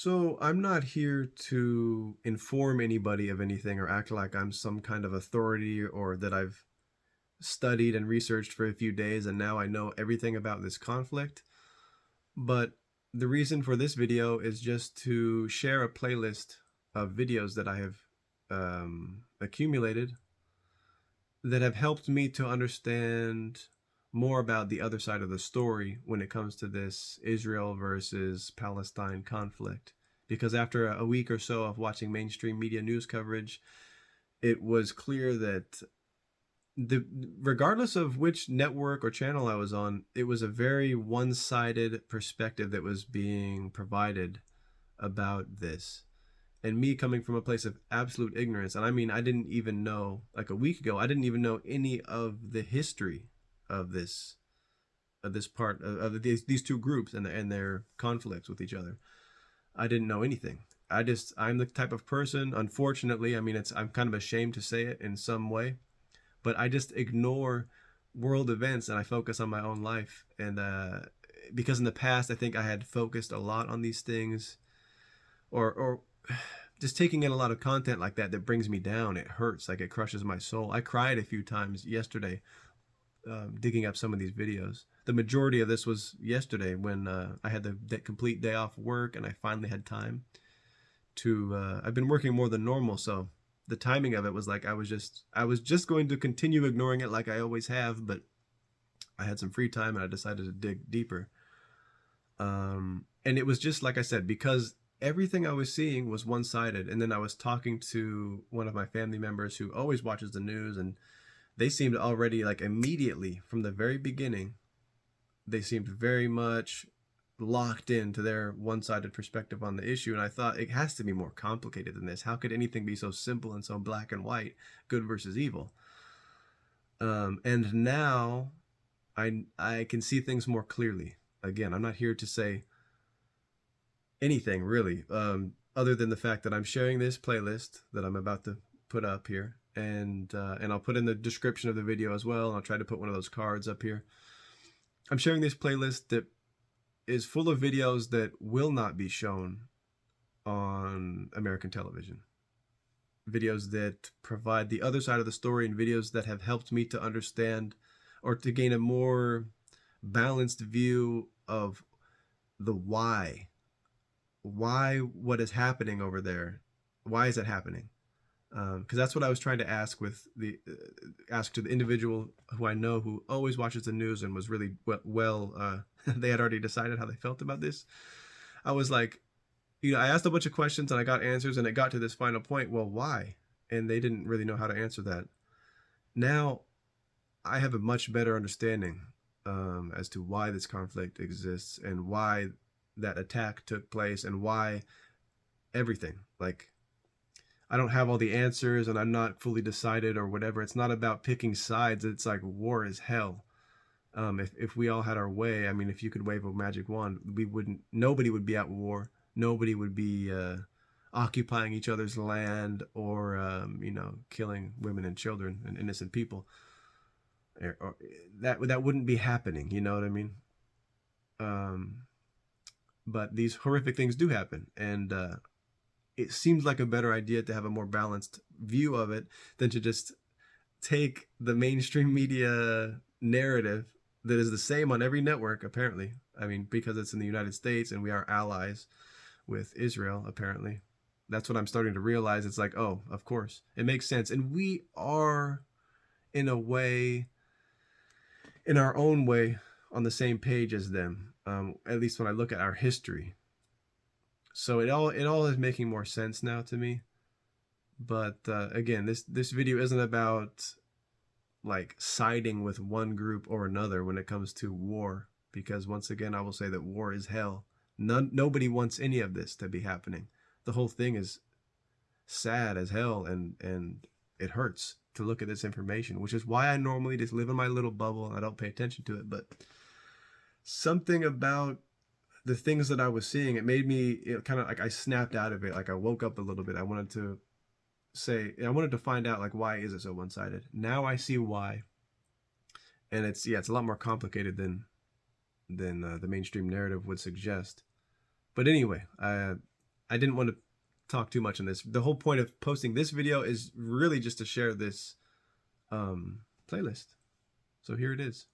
So I'm not here to inform anybody of anything or act like I'm some kind of authority or that I've studied and researched for a few days and now I know everything about this conflict. But the reason for this video is just to share a playlist of videos that I have accumulated that have helped me to understand more about the other side of the story when it comes to this Israel versus Palestine conflict. Because after a week or so of watching mainstream media news coverage, it was clear that the regardless of which network or channel I was on, it was a very one-sided perspective that was being provided about this. And me coming from a place of absolute ignorance, and I mean, I didn't even know, like a week ago, I didn't even know any of the history of this part of these two groups and their conflicts with each other. I didn't know anything. I'm the type of person, unfortunately, I mean, I'm kind of ashamed to say it in some way, but I just ignore world events and I focus on my own life. And because in the past, I think I had focused a lot on these things, or just taking in a lot of content like that brings me down. It hurts, like it crushes my soul. I cried a few times yesterday, digging up some of these videos. The majority of this was yesterday when I had the complete day off work and I finally had time to. I've been working more than normal, so the timing of it was like I was just going to continue ignoring it like I always have, but I had some free time and I decided to dig deeper. And it was just like I said, because everything I was seeing was one-sided. And then I was talking to one of my family members who always watches the news, and they seemed already, like, immediately from the very beginning, they seemed very much locked into their one-sided perspective on the issue. And I thought it has to be more complicated than this. How could anything be so simple and so black and white, good versus evil? And now I can see things more clearly. Again, I'm not here to say anything really, other than the fact that I'm sharing this playlist that I'm about to put up here, and I'll put in the description of the video as well. And I'll try to put one of those cards up here. I'm sharing this playlist that is full of videos that will not be shown on American television. Videos that provide the other side of the story, and videos that have helped me to understand or to gain a more balanced view of the why what is happening over there. Why is it happening? Because that's what I was trying to ask with the ask to the individual who I know who always watches the news and was really they had already decided how they felt about this. I was like, I asked a bunch of questions and I got answers, and it got to this final point. Well, why? And they didn't really know how to answer that. Now I have a much better understanding as to why this conflict exists and why that attack took place and why everything. Like, I don't have all the answers and I'm not fully decided or whatever. It's not about picking sides. It's like war is hell. If we all had our way, I mean, if you could wave a magic wand, nobody would be at war. Nobody would be occupying each other's land or, killing women and children and innocent people. Or that wouldn't be happening. You know what I mean? But these horrific things do happen. And it seems like a better idea to have a more balanced view of it than to just take the mainstream media narrative that is the same on every network, apparently. I mean, because it's in the United States and we are allies with Israel, apparently. That's what I'm starting to realize. It's like, oh, of course, it makes sense. And we are, in a way, in our own way, on the same page as them, at least when I look at our history. So it all is making more sense now to me. But again, this video isn't about like siding with one group or another when it comes to war, because once again I will say that war is hell. Nobody wants any of this to be happening. The whole thing is sad as hell, and it hurts to look at this information, which is why I normally just live in my little bubble and I don't pay attention to it. But something about the things that I was seeing, it made me kind of like I snapped out of it. Like I woke up a little bit. I wanted to find out, like, why is it so one-sided? Now I see why. And it's a lot more complicated than the mainstream narrative would suggest. But anyway, I didn't want to talk too much on this. The whole point of posting this video is really just to share this playlist. So here it is.